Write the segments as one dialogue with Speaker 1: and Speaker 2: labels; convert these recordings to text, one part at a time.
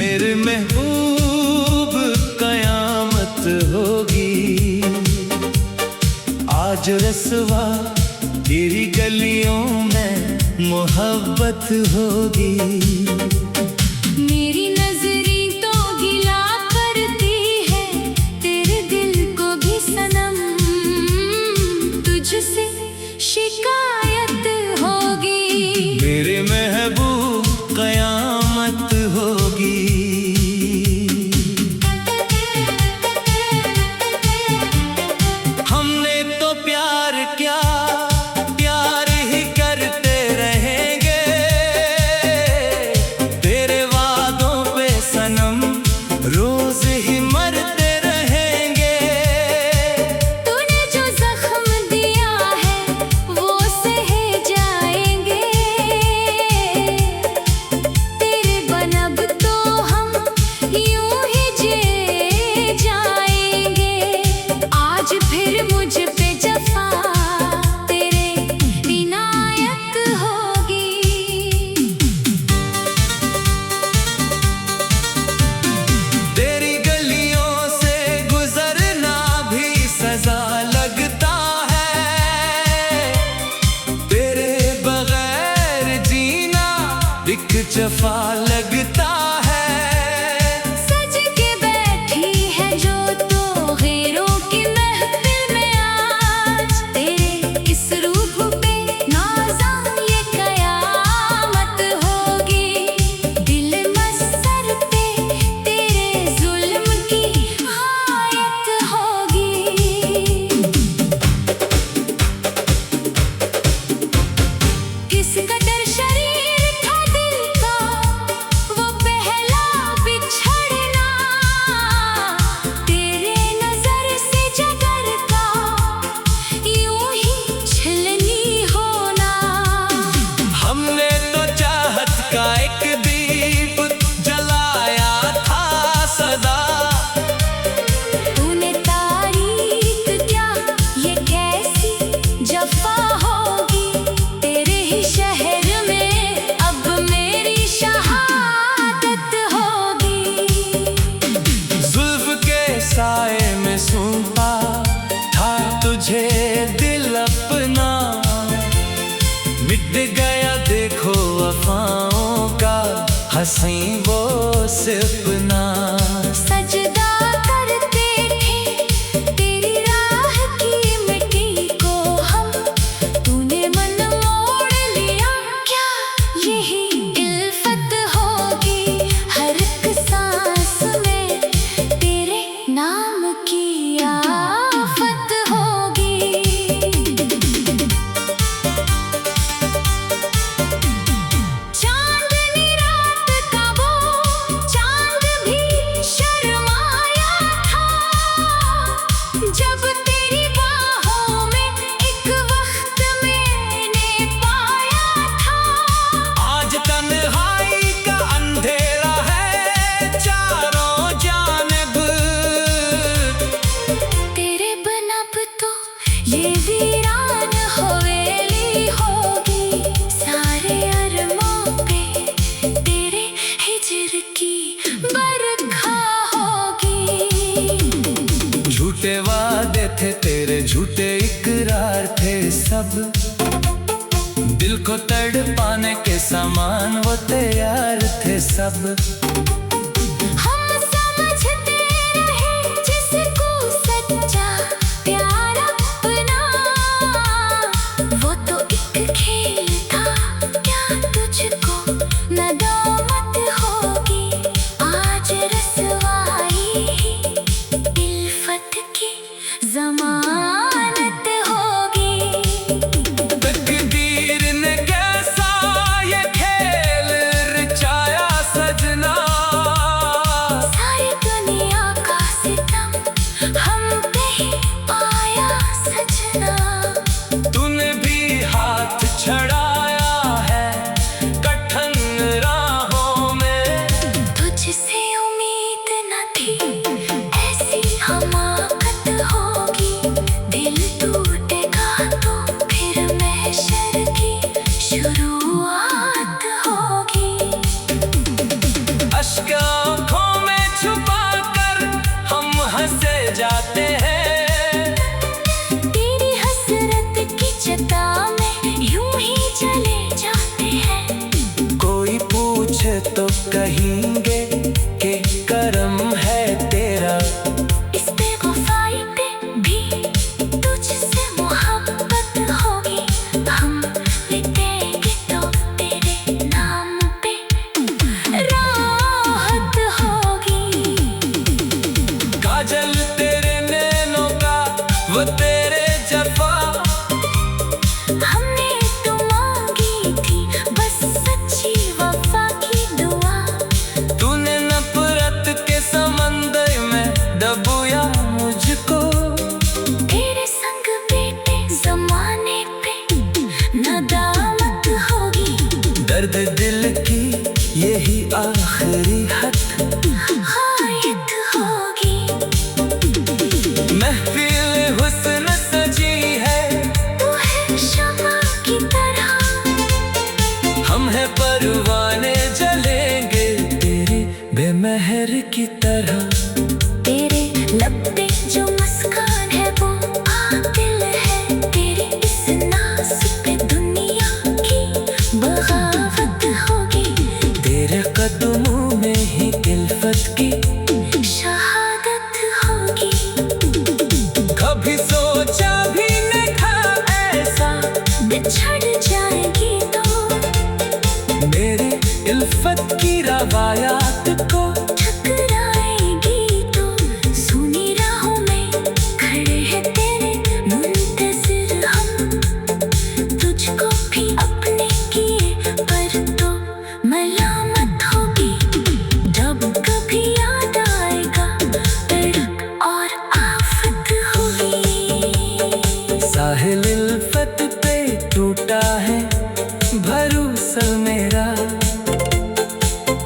Speaker 1: मेरे महबूब कयामत होगी आज रसवा तेरी गलियों में मोहब्बत होगी।
Speaker 2: मेरी नजरें तो गिला करती है तेरे दिल को भी सनम, तुझसे शिकायत होगी।
Speaker 1: मेरे महबूब कयामत होगी। हमने तो प्यार किया, प्यार ही करते रहेंगे, तेरे वादों पे सनम रोज ही मरते रहेंगे।
Speaker 2: तूने जो जख्म दिया है वो सहे जाएंगे, तेरे बनब तो हम यूं ही जी जाएंगे। आज फिर मुझ पे जफा तेरे इनायत होगी।
Speaker 1: तेरी गलियों से गुजरना भी सजा लगता है, तेरे बगैर जीना एक जफा लगता है।
Speaker 2: सज के बैठी है जो तो गैरों की महफिल में आज, तेरे इस रूप पे नाज़ा ये कयामत होगी। दिल मस्सर पे तेरे जुल्म की आयत होगी। किस कदर शरीर था दिल का वो पहला बिछड़ना, तेरे नजर से जगर का यूं ही छलनी होना।
Speaker 1: हमने तो चाहत का एक दीप जलाया था सदा,
Speaker 2: तूने तारीख क्या ये कैसी जफा होगी। तेरे ही शहर में अब मेरी शहादत होगी।
Speaker 1: जुल्फ के साए में सूंपा था तुझे दिल अपना, मिट गया देखो वफाओं का हंसी वो सपना।
Speaker 2: सजदा करते थे तेरी राह की मिट्टी को हम, तूने मन मोड़ लिया क्या यही इल्फत होगी। हर एक सांस में तेरे नाम की आफत होगी। चांदनी रात का वो चांद भी शर्माया था, जब तेरी बाहों में एक वक्त मैंने पाया था।
Speaker 1: आज तन्हाई का अंधेरा है चारों जानिब,
Speaker 2: तेरे बनब तो ये वीरान हवेली होगी। सारे अरमां पे तेरे हिजर की बरखा होगी।
Speaker 1: झूठे वादे थे तेरे झूठे इकरार थे सब, दिल को तड़पाने के सामान वो तैयार थे सब।
Speaker 2: हम समझते रहे जिसको सच्चा प्यार अपना, वो तो एक खेल था क्या तुझको नदामत होगी। आज रसवाई ही इल्फत की जमानत होगी।
Speaker 1: तकदीर ने कैसा ये खेल रचाया सजना, दर्द दिल की यही आखिरी हद
Speaker 2: हायत होगी।
Speaker 1: महफिल हुस्न सजी है,
Speaker 2: तू है शमा की तरह,
Speaker 1: हम हैं परवाने जलेंगे तेरे बेमहर की तरह।
Speaker 2: तेरे लब पे जो मुस्कान है वो आदिल है, तेरे इस नाज पे दुनिया की बगावत होगी।
Speaker 1: तेरे कदमों में ही इल्फत की
Speaker 2: शहादत होगी।
Speaker 1: कभी सोचा भी न था ऐसा
Speaker 2: बिछड़ जाएगी तो
Speaker 1: मेरे इल्फत की रवायात को।
Speaker 2: ठुकराएगी तो सुनी राहों में खड़े हैं तेरे मुंतज़िर हम, तुझको भी अपने किए पर तो मलामत होगी। जब कभी याद आएगा तड़प और आफत होगी।
Speaker 1: साहिल इल्फत पे टूटा है भरोसा मेरा,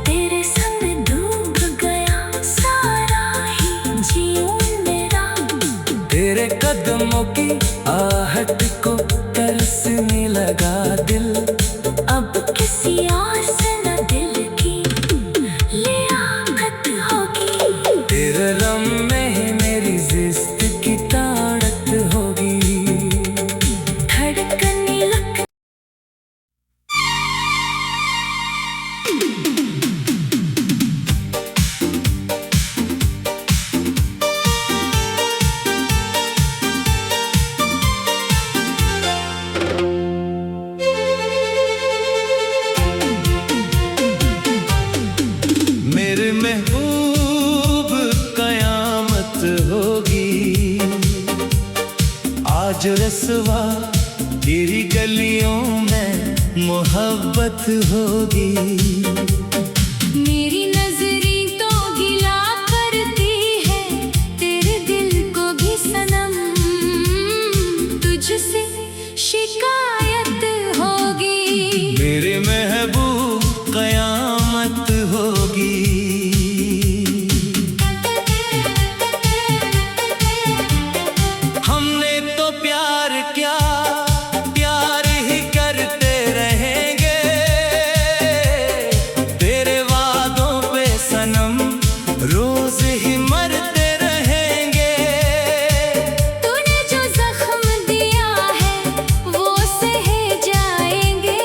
Speaker 2: तेरे संग डूब गया सारा ही जीवन मेरा।
Speaker 1: तेरे कदमों की आहट को तरसने लगा दिल।
Speaker 2: अब किसी और से न दिल की लियाकत होगी।
Speaker 1: तेरे रम में मेरी जिस्त की ताकत होगी।
Speaker 2: धड़कने लग
Speaker 1: मेरे महबूब कयामत होगी आज रसवा तेरी गलियों में मोहब्बत होगी।
Speaker 2: मेरी नजरें तो गिला करती है तेरे दिल को भी सनम, तुझसे शिकायत होगी।
Speaker 1: मेरे महबूब कयामत होगी। हमने तो प्यार किया, प्यार ही करते रहेंगे तेरे वादों पे सनम, रोज ही मरते रहेंगे।
Speaker 2: तूने जो जख्म दिया है वो सहे जाएंगे,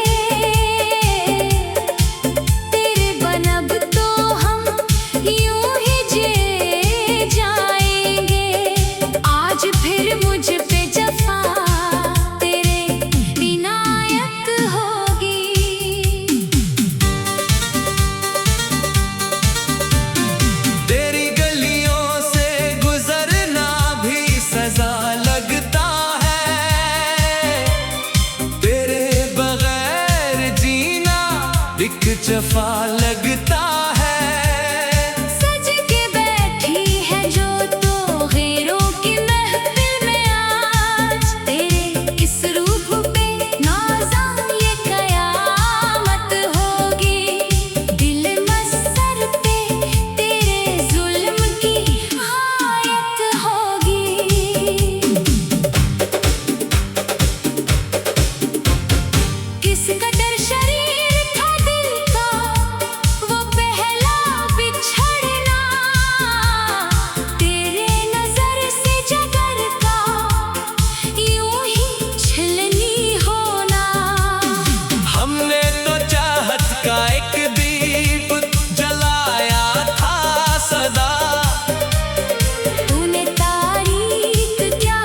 Speaker 2: तेरे बनब तो हम यूं ही जी जाएंगे। आज फिर मुझ पे जफा तेरे इनायत होगी।
Speaker 1: तेरी गलियों से गुजरना भी सजा लगता है, तेरे बगैर जीना एक जफा लगता है।
Speaker 2: सज के बैठी है जो तो गैरों की महफिल में आज, तेरे इस रूप पे नाज़ा ये कयामत होगी। दिल मस्सर पे तेरे जुल्म की आयत होगी। किस कदर शरीर था दिल का वो पहला बिछड़ना, तेरे नजर से जगर का यूं ही छलनी होना।
Speaker 1: हमने तो चाहत का एक दीप जलाया था सदा,
Speaker 2: तूने तारीख क्या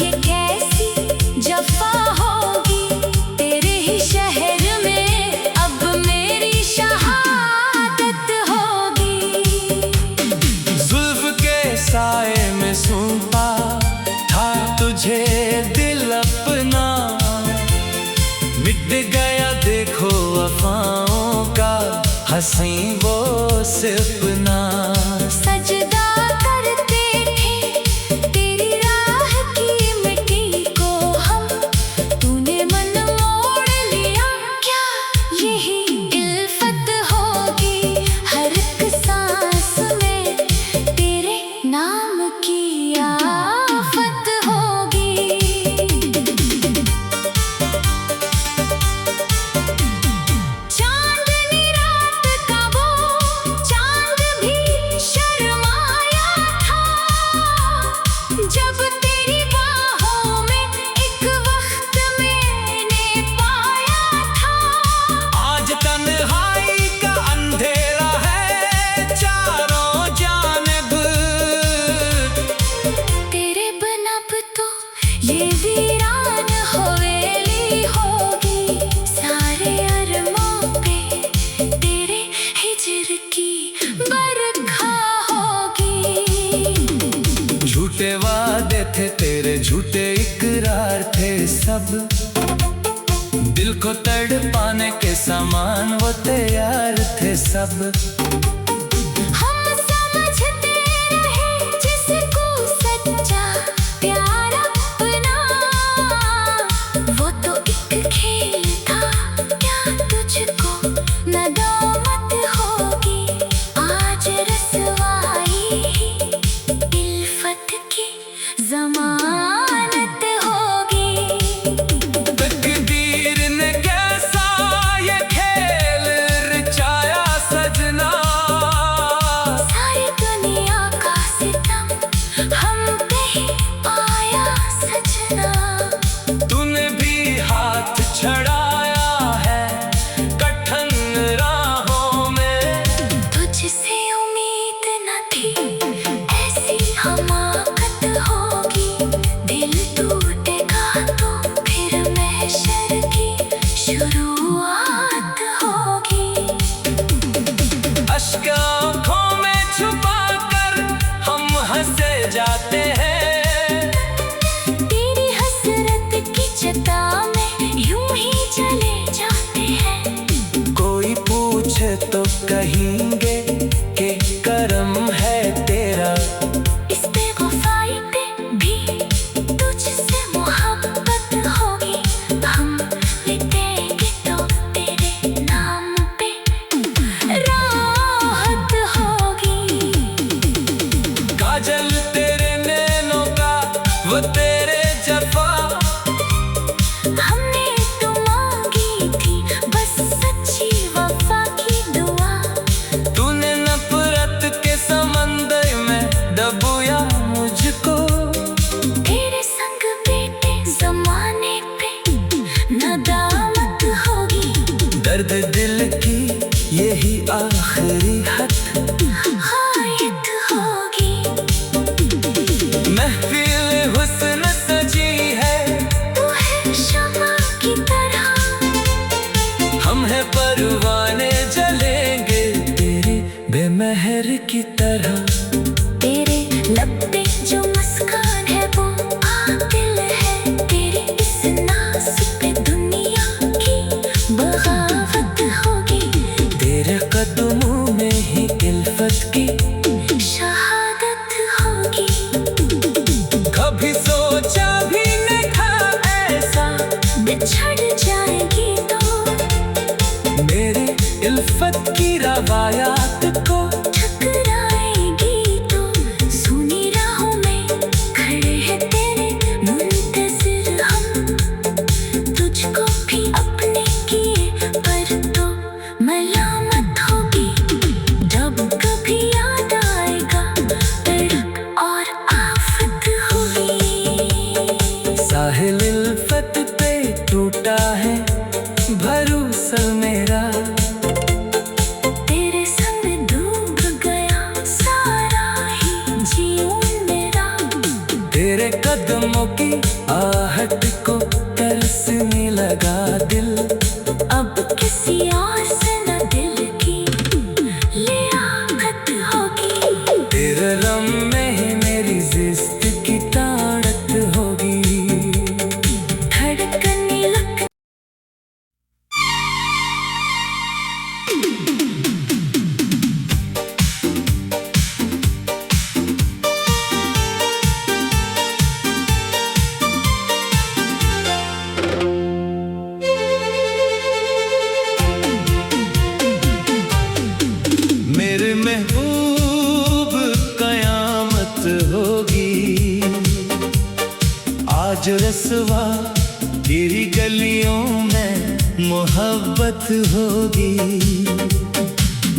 Speaker 2: ये कैसी जफा होगी। तेरे ही शहर में अब मेरी शहादत होगी।
Speaker 1: जुल्फ के साए में सौंपा था तुझे दिल अपना, मिट गया देखो वफाओं का हंसी वो सपना।
Speaker 2: सजदा करते थे तेरी राह की मिट्टी को हम, तूने मन मोड़ लिया क्या यही
Speaker 1: दिल को तड़पाने के सामान वो तैयार थे सब।
Speaker 2: हम समझते रहे जिसको सच्चा प्यार अपना, वो तो एक खेल था क्या तुझको नदामत होगी। आज रसवाई ही इल्फत की जमानत होगी।
Speaker 1: तकदीर ने कैसा ये खेल रचाया सजना,
Speaker 2: सारी दुनिया का सितम हम पे ही आया सजना।
Speaker 1: तूने भी हाथ छड़ाया है कठिन राहों में।
Speaker 2: तुझसे उम्मीद न थी ऐसी हमाकत होगी। दिल टूटेगा तो फिर महशर की शुरुआत होगी।
Speaker 1: अश्क आँखों में छुपा कर हम हंसे जाते हैं।
Speaker 2: तेरी हसरत की चिता में यूं ही चले जाते हैं।
Speaker 1: कोई पूछे तो कहेंगे कि करम है तेरा।
Speaker 2: इस बेवफाई पे भी तुझसे मोहब्बत होगी। हम लिखेंगे तो तेरे नाम पे राहत होगी।
Speaker 1: काजल तेरे नैनों का वो तेरे जफा,
Speaker 2: हमने तो मांगी थी बस सच्ची वफा की दुआ।
Speaker 1: तूने नफरत के समंदर में डुबोया मुझको।
Speaker 2: तेरे संग बेटे जमाने पे नदामत होगी।
Speaker 1: दर्द दिल की यही आखिरी हद
Speaker 2: हायत होगी।
Speaker 1: महफिल हुस्न सजी है,
Speaker 2: तू है शमा की तरह।
Speaker 1: हम है परवाने जलेंगे तेरे बेमहर की तरह।
Speaker 2: तेरे लब पे जो मुस्कान है वो आदिल है। तेरे इस नाज पे दुनिया की बगावत होगी।
Speaker 1: तेरे कदमों में ही इल्फत की
Speaker 2: शहादत होगी।
Speaker 1: कभी सोचा भी नहीं था ऐसा
Speaker 2: बिछड़ जाएगी तो
Speaker 1: मेरे इल्फत की रवायात को।
Speaker 2: ठुकराएगी तो सुनी राहों में खड़े हैं तेरे मुंतज़िर हम। तुझको भी अपने किए पर तो मलामत होगी। जब कभी याद आएगा तड़प और आफत होगी।
Speaker 1: साहिल इल्फत पे टूटा है भरोसा मेरा।
Speaker 2: तेरे संग डूब गया सारा ही जीवन मेरा।
Speaker 1: तेरे कदमों की आहट को तरसने लगा दिल।
Speaker 2: अब किसी और से न दिल की लियाकत होगी।
Speaker 1: तेरे रम में ही मेरी जिस्त की ताकत होगी।
Speaker 2: धड़कने लग
Speaker 1: मेरे महबूब कयामत होगी। आज रसवा तेरी गलियों में मोहब्बत होगी।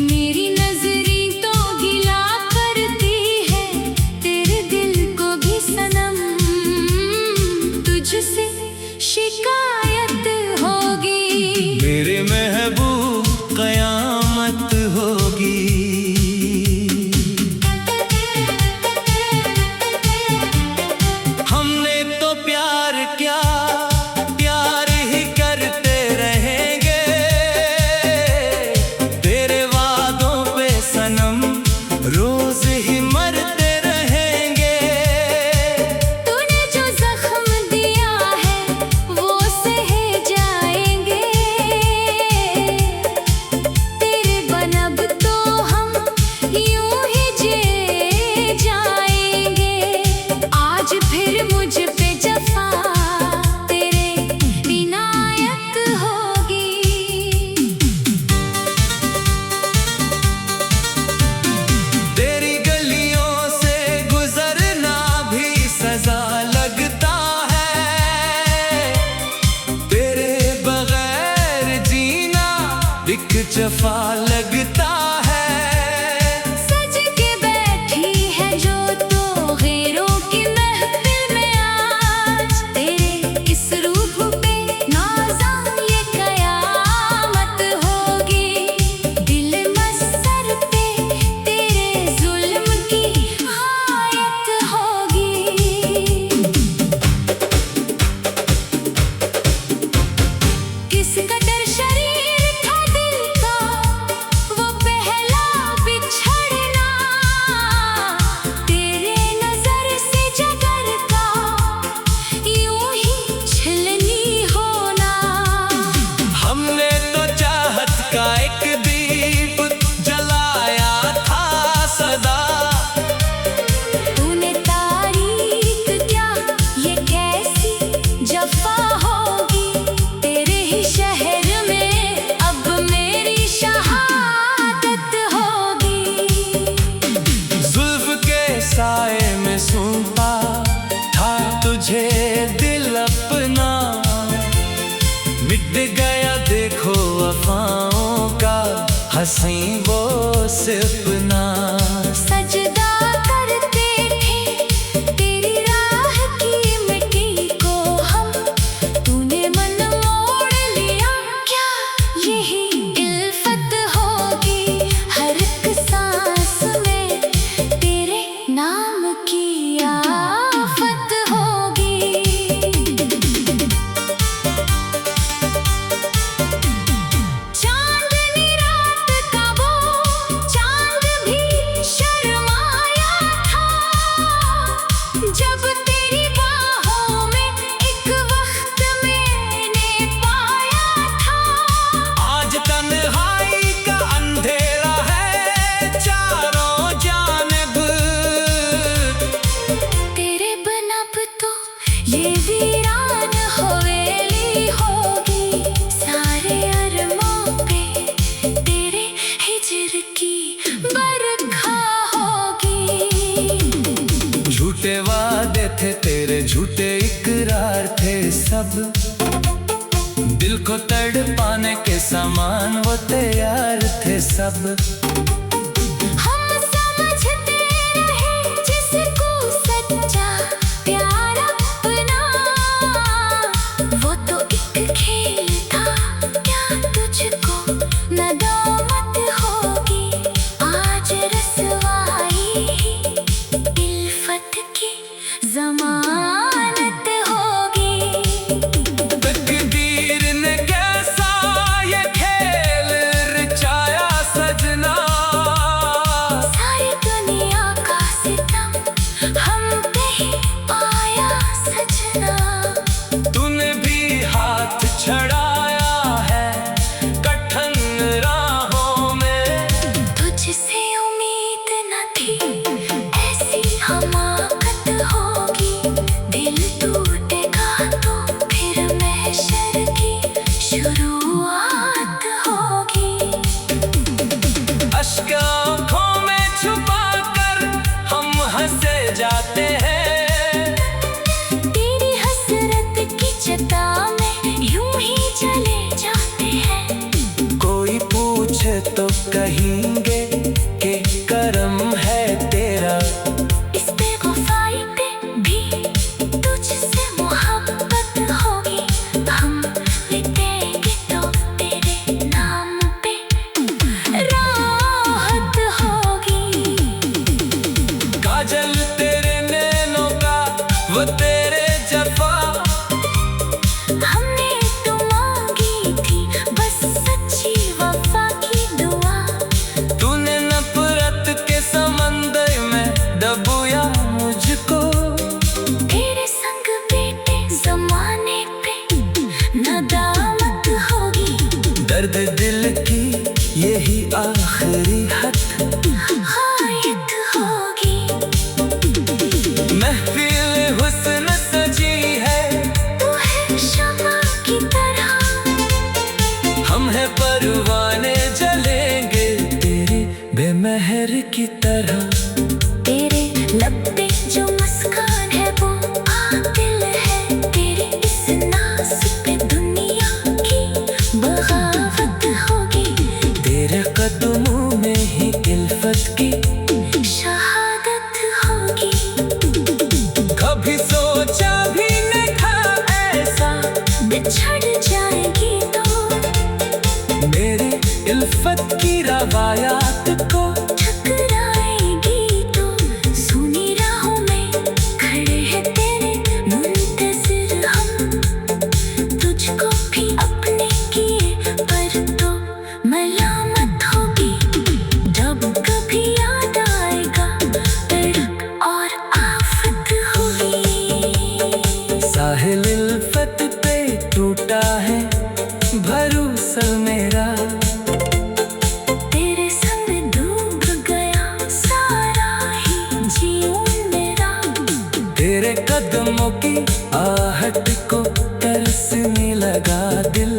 Speaker 2: मेरी नजरें तो गिला करती है तेरे दिल को भी सनम। तुझसे शिकायत होगी।
Speaker 1: मेरे महबूब कयामत होगी। हमने तो प्यार किया, प्यार ही करते रहेंगे। एक जफा लगता है।
Speaker 2: सज के बैठी है जो तो गैरों की महफिल में आज, तेरे इस रूप पे नाज़ा ये कयामत होगी। दिल मस्सर पे तेरे जुल्म की आयत होगी। किस कदर शरीर था दिल का वो पहला बिछड़ना, तेरे नजर से जगर का यूं ही छलनी होना।
Speaker 1: हमने तो चाहत का एक दीप जलाया था सदा,
Speaker 2: तूने तारीख क्या ये कैसी जफा होगी। तेरे ही शहर में अब मेरी शहादत होगी।
Speaker 1: जुल्फ के साए में सूंपा था तुझे दिल अपना, मिट गया देखो वफाओं का हंसी वो सपना।
Speaker 2: सजदा करते थे तेरी राह की मिट्टी को हम, तूने मन मोड़ लिया क्या यही इल्फत होगी। हर एक सांस में तेरे नाम की आफत होगी। चांदनी रात का वो चांद भी शर्माया था, जब तेरी बाहों में एक वक्त मैंने पाया था।
Speaker 1: आज तन्हाई का अंधेरा है चारों जानिब,
Speaker 2: तेरे बिना अब तो ये वीरान हवेली होगी। सारे अरमां पे तेरे हिजर की बरखा होगी।
Speaker 1: झूठे वादे थे तेरे झूठे इकरार थे सब, दिल को तड़पाने के सामान वो तैयार थे सब।
Speaker 2: हम समझते रहे जिसको सच्चा प्यार अपना, वो तो एक खेल था क्या तुझको नदामत होगी। आज रसवाई ही इल्फत की जमानत होगी।
Speaker 1: तकदीर ने कैसा ये खेल रचाया सजना,
Speaker 2: सारी दुनिया का सितम हम पे ही आया सजना।
Speaker 1: तूने भी हाथ छड़ाया है कठिन राहों में,
Speaker 2: तुझसे उम्मीद न थी ऐसी हमाकत होगी। दिल टूटेगा तो फिर महशर की शुरुआत होगी।
Speaker 1: अश्क आँखों में छुपा कर हम हंसे जाते हैं,
Speaker 2: तेरी हसरत की चिता में यूं ही चले जाते हैं।
Speaker 1: कोई पूछे तो कहेंगे कि करम है तेरा,
Speaker 2: इस बेवफाई पे भी तुझसे मोहब्बत होगी। हम लिखेंगे तो तेरे नाम पे राहत होगी।
Speaker 1: काजल तेरे नैनों का वो तेरे जफा,
Speaker 2: हमने तो मांगी थी बस सच्ची वफा की दुआ।
Speaker 1: तूने नफरत के समंदर में डुबोया मुझको।
Speaker 2: तेरे संग बेटे जमाने पे नदामत होगी।
Speaker 1: दर्द दिल की यही आखिरी हद
Speaker 2: हायत होगी।
Speaker 1: महफिल हुस्न सजी है,
Speaker 2: तू है शमा की तरह,
Speaker 1: हम हैं परवाने जलेंगे तेरे बेमहर की तरह।
Speaker 2: तेरे लब पे जो मुस्कान है वो आतिल है। तेरे इस नाज पे दुनिया की बगावत होगी।
Speaker 1: मेरी इल्फत की रवायात को
Speaker 2: ठुकराएगी तो सुनी राहों में खड़े हैं तेरे मुंतज़िर हम। तुझको भी अपने किए पर तो मलामत होगी जब कभी याद आएगा तड़प और आफत होगी।
Speaker 1: साहिल इल्फत पे टूटा है भरोसा मेरा,
Speaker 2: तेरे संग डूब गया सारा ही जीवन मेरा।
Speaker 1: तेरे कदमों की आहट को तरसने लगा दिल।